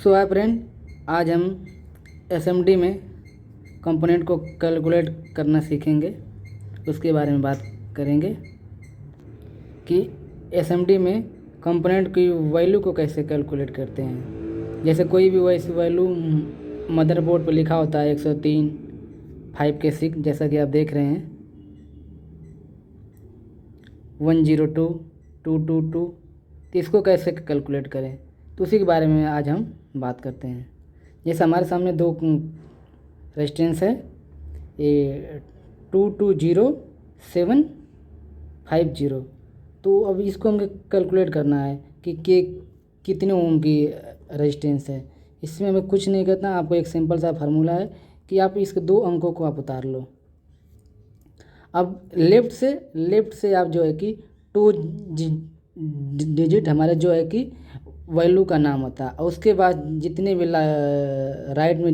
सो hi friend, आज हम SMD में कंपोनेंट को कैलकुलेट करना सीखेंगे। उसके बारे में बात करेंगे कि एसएमडी में कंपोनेंट की वैल्यू को कैसे कैलकुलेट करते हैं। जैसे कोई भी वैसी वैल्यू मदरबोर्ड पर लिखा होता है 103, 5 के 6, जैसा कि आप देख रहे हैं 102, 222, तो इसको कैसे कैलकुलेट करें, तो उसी के बारे में आज हम बात करते हैं। जैसे हमारे सामने दो रेजिस्टेंस है, ये 220750, तो अब इसको हमें कैलकुलेट करना है कि कितने ओम की रेजिस्टेंस है। इसमें हमें कुछ नहीं करना, आपको एक सिंपल सा फार्मूला है कि आप इसके दो अंकों को आप उतार लो। अब लेफ़्ट से आप जो है कि 2 डिजिट हमारे जो है कि वैल्यू का नाम होता है, और उसके बाद जितने भी राइट में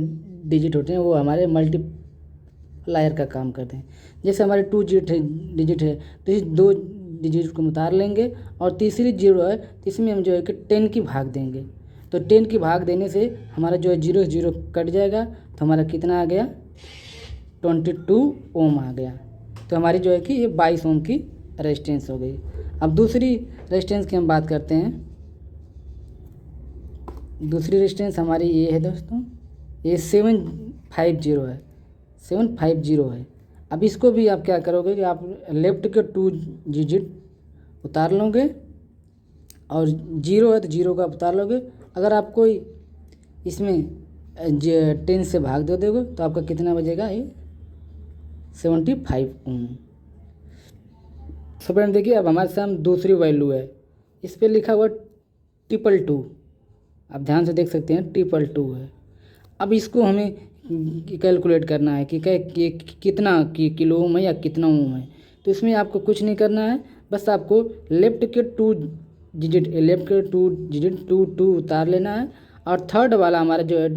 डिजिट होते हैं वो हमारे मल्टीप्लायर का काम करते हैं। जैसे हमारे 2 डिजिट है तो इस 2 डिजिट को उतार लेंगे, और तीसरी जीरो है तो इसमें हम जो है कि 10 की भाग देंगे। तो 10 की भाग देने से हमारा जो है 0 से 0 कट जाएगा, तो हमारा कितना आ गया, 22 ओम आ गया। तो हमारी जो है कि ये 22 ओम की रेजिस्टेंस हो गई। अब दूसरी रेजिस्टेंस की हम बात करते हैं। दूसरी रेजिस्टेंस हमारी ये है दोस्तों, ये 750 है, 750 है। अब इसको भी आप क्या करोगे कि आप लेफ़्ट के 2 डिजिट उतार लोगे, और 0 है तो 0 का उतार लोगे। अगर आप कोई इसमें 10 से भाग दे दोगे तो आपका कितना बचेगा, ये 75 ओम। सब फ्रेंड देखिए, अब हमारे सामने दूसरी वैल्यू है, इस पर लिखा हुआ 222, आप ध्यान से देख सकते हैं 222 है। अब इसको हमें कैलकुलेट करना है कि कितना किलो ओम है या कितना ओम है। तो इसमें आपको कुछ नहीं करना है, बस आपको लेफ़्ट के 2 डिजिट 2 उतार लेना है, और थर्ड वाला हमारा जो है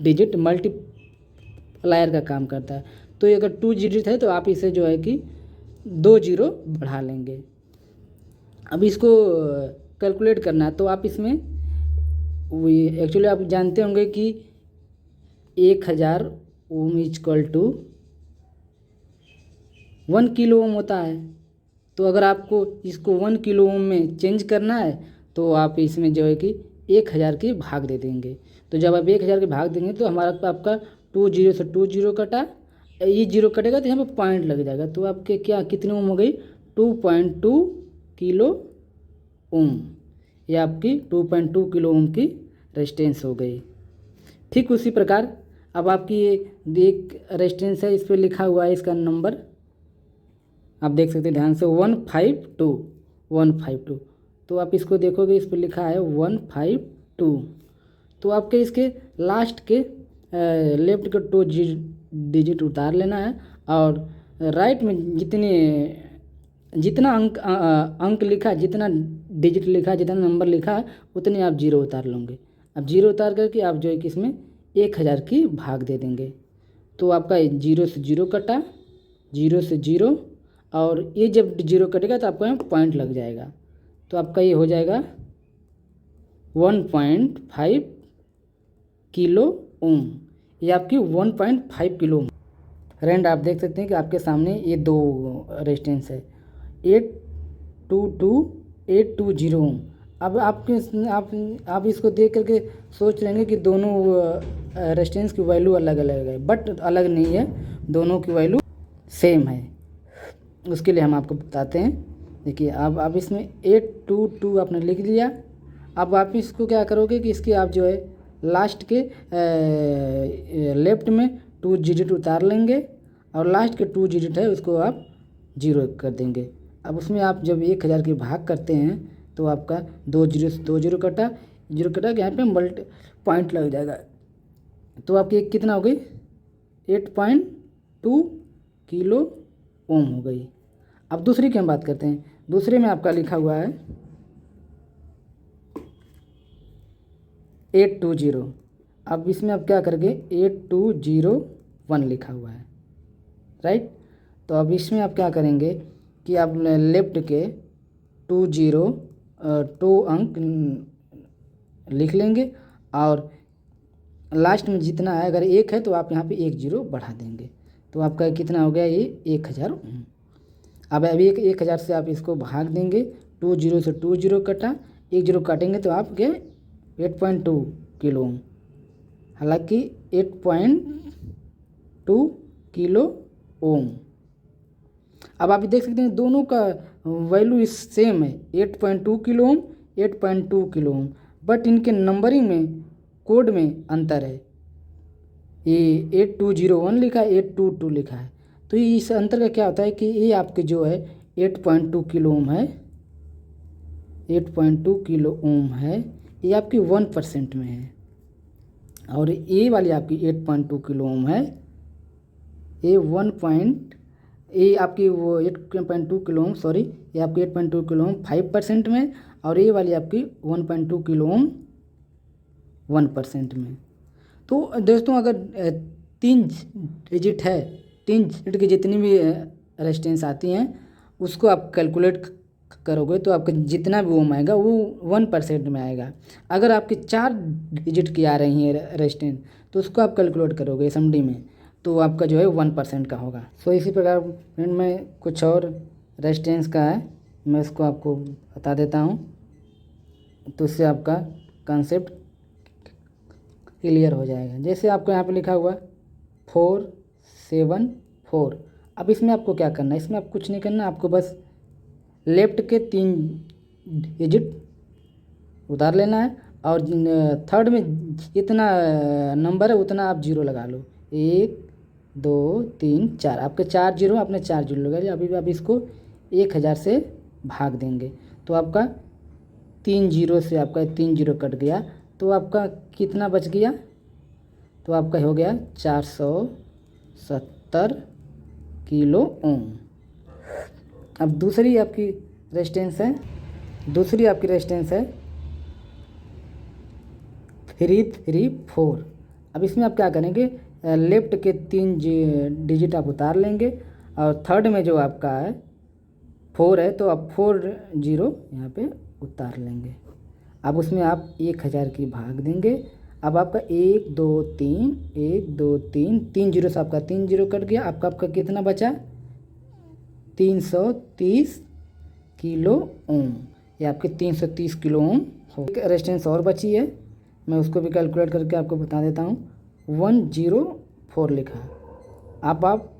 डिजिट मल्टीप्लायर का काम करता है। तो ये अगर 2 डिजिट है तो आप इसे जो है कि 2 0 बढ़ा लेंगे। अब इसको कैलकुलेट करना है, तो आप इसमें एक्चुअली आप जानते होंगे कि 1000 ohm equal to 1 kilo ohm होता है। तो अगर आपको इसको 1 किलो ओम में चेंज करना है तो आप इसमें जो है कि 1000 की भाग दे देंगे। तो जब आप 1000 की भाग देंगे तो हमारा आपका 20 से 20 कटा, ये 0 कटेगा तो यहाँ पे पॉइंट लग जाएगा। तो आपके क्या कितने ओम हो गई, 2.2 किलो ओम। ये आपकी 2.2 किलो ओम की रेजिस्टेंस हो गई। ठीक उसी प्रकार अब आपकी ये एक रेजिस्टेंस है, इस पर लिखा हुआ है इसका नंबर, आप देख सकते हैं ध्यान से 152। तो आप इसको देखोगे, इस पर लिखा है 152। तो आपके इसके लास्ट के लेफ्ट के 2 डिजिट उतार लेना है, और राइट में जितना अंक लिखा, जितना डिजिट लिखा, जितना नंबर लिखा है उतने आप 0 उतार लोगे। अब 0 उतार करके आप जो है कि इसमें 1000 की भाग दे देंगे। तो आपका 0 से 0 कटा, 0 से 0, और ये जब 0 कटेगा तो आपका यहाँ पॉइंट लग जाएगा। तो आपका ये हो जाएगा 1.5 किलो ओम। ये आपकी 1.5 किलो ओम। फ्रेंड आप देख सकते हैं कि आपके सामने ये दो रेजिस्टेंस है, 822, 820 ओम। अब आप इसको देख करके सोच रहे हैं कि दोनों रेजिस्टेंस की वैल्यू अलग अलग है, बट अलग नहीं है, दोनों की वैल्यू सेम है। उसके लिए हम आपको बताते हैं। देखिए अब इसमें 822 आपने लिख लिया। अब आप इसको क्या करोगे कि इसके आप जो है लास्ट के लेफ्ट में 2 डिजिट उतार लेंगे, और लास्ट के 2 डिजिट है उसको आप 0 कर देंगे। अब उसमें आप जब 1000 की भाग करते हैं तो आपका 2 0 से 2 0 कटा, 0 कटा कि यहाँ पे पॉइंट लग जाएगा। तो आपकी कितना हो गई, 8.2 किलो ओम हो गई। अब दूसरी की हम बात करते हैं। दूसरे में आपका लिखा हुआ है 820। अब इसमें आप क्या करेंगे, 8201 लिखा हुआ है, राइट। तो अब इसमें आप क्या करेंगे कि आप लेफ्ट के 2 अंक लिख लेंगे, और लास्ट में जितना है, अगर 1 है तो आप यहाँ पे 1 जीरो बढ़ा देंगे, तो आपका कितना हो गया, ये 1000 ओम। अब अभी 1000 से आप इसको भाग देंगे, 2 जीरो से 2 जीरो कटा, 1 जीरो काटेंगे तो आपके 8.2 किलो ओम। हालांकि 8.2 किलो ओम। अब आप देख सकते हैं दोनों का वैल्यू इस सेम है, 8.2 kilo ohm, 8.2 kilo ohm, but इनके नंबरिंग में, कोड में अंतर है। ये 8201 लिखा है, 822 लिखा है। तो इस अंतर का क्या होता है कि ये आपके जो है 8.2 किलो ओम है, 8.2 किलो ओम है, ये आपकी 1% में है। और ये वाली आपकी 8.2 किलो ओम है, ये ये आपकी वो 8.2 किलो ओम, सॉरी, ये आपकी 8.2 किलो ओम 5% में, और ये वाली आपकी 1.2 किलो ओम 1% में। तो दोस्तों अगर 3 डिजिट है, 3 डिजिट की जितनी भी रेजिस्टेंस आती हैं उसको आप कैलकुलेट करोगे तो आपका जितना भी ओम आएगा वो 1% में आएगा। अगर आपकी 4 डिजिट की आ रही है रेजिस्टेंस तो उसको आप कैलकुलेट करोगे एसएमडी में, तो आपका जो है 1% का होगा। सो इसी प्रकार फ्रेंड में कुछ और रेजिस्टेंस का है, मैं इसको आपको बता देता हूँ, तो इससे आपका कंसेप्ट क्लियर हो जाएगा। जैसे आपको यहाँ पे लिखा हुआ 474। अब इसमें आपको क्या करना है, इसमें आप कुछ नहीं करना, आपको बस लेफ्ट के 3 डिजिट उतार लेना है, और थर्ड में जितना नंबर है उतना आप जीरो लगा लो। 1 2 3 4, आपके 4 जीरो, आपने 4 जीरो लगा लिया। अभी इसको 1000 से भाग देंगे तो आपका 3 जीरो से आपका 3 जीरो कट गया, तो आपका कितना बच गया, तो आपका हो गया 470 किलो ओम। अब दूसरी आपकी रेजिस्टेंस है 334। अब इसमें आप क्या करेंगे, लेफ्ट के 3 डिजिट आप उतार लेंगे, और थर्ड में जो आपका है 4 है तो आप 4 जीरो यहाँ पे उतार लेंगे। अब उसमें आप 1000 की भाग देंगे। अब आपका 1 2 3 3 जीरो से आपका 3 जीरो कट गया, आपका कितना बचा, 330 किलो ओम। ये आपके 330 किलो ओम हो। एक रेजिस्टेंस और बची है, मैं उसको भी कैलकुलेट करके आपको बता देता हूँ। 104 लिखा है। आप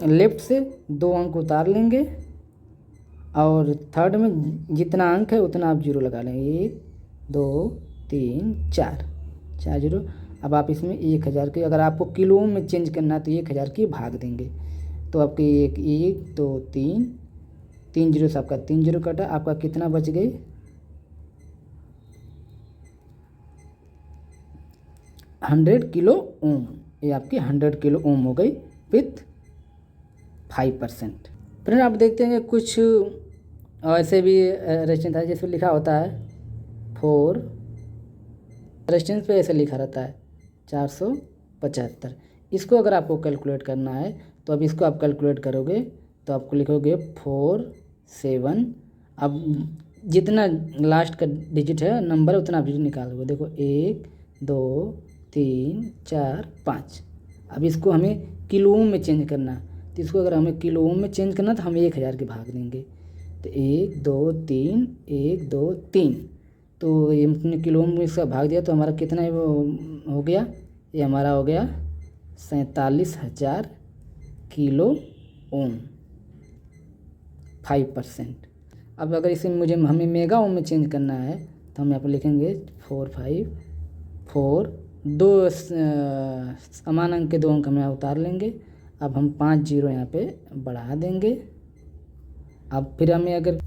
लेफ्ट से 2 अंक उतार लेंगे, और थर्ड में जितना अंक है उतना आप जीरो लगा लेंगे। 1 2 3 4 जीरो। अब आप इसमें 1000 के, अगर आपको किलो में चेंज करना है तो 1000 की भाग देंगे, तो आपके 1 2 3 जीरो से आपका 3 जीरो कटा, आपका कितना बच गई, 100 किलो ओम। ये आपकी 100 किलो ओम हो गई विथ 5%। फ्रेंड आप देखते हैं कुछ ऐसे भी रेजिस्टेंस है जिसमें लिखा होता है 4, रेजिस्टेंस पे ऐसे लिखा रहता है 475। इसको अगर आपको कैलकुलेट करना है तो अब इसको आप कैलकुलेट करोगे तो आपको लिखोगे 4 7। अब जितना लास्ट का डिजिट है नंबर उतना आप डिजिट निकालोगे। देखो 1 2 3 4 5। अब इसको हमें किलो ओम में चेंज करना, तो इसको अगर हमें किलो ओम में चेंज करना तो हम 1000 के भाग देंगे, तो 1 2 3 1 2 3, तो ये हमने किलो ओम में इसका भाग दिया तो हमारा कितना हो गया, ये हमारा हो गया 47,000 किलो ओम 5%। अब अगर इसे हमें मेगा ओम में चेंज करना है तो हम यहाँ पर लिखेंगे 454, 2 समान अंक के 2 अंक हम यहाँ उतार लेंगे। अब हम 5 जीरो यहाँ पे बढ़ा देंगे। अब फिर हमें अगर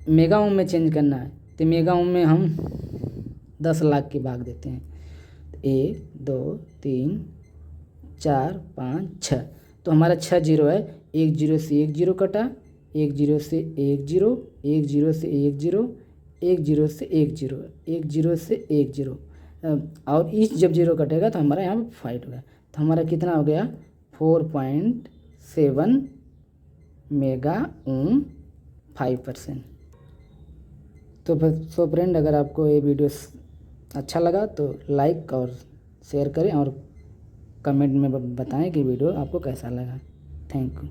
मेगा ओम में चेंज करना है तो मेगा ओम में हम 10 लाख की भाग देते हैं, 1 2 3 4 5 6, तो हमारा 6 जीरो है। 1 जीरो से 1 जीरो कटा, 1 जीरो से 1 जीरो, 1 जीरो से 1 जीरो, 1 जीरो से 1 जीरो, 1 जीरो से 1 जीरो, और इस जब जीरो कटेगा तो हमारा यहाँ पर 5 होगा, तो हमारा कितना हो गया 4.7 मेगा ओम 5%। तो फिर सो फ्रेंड, अगर आपको ये वीडियो अच्छा लगा तो लाइक और शेयर करें और कमेंट में बताएं कि वीडियो आपको कैसा लगा। Thank you.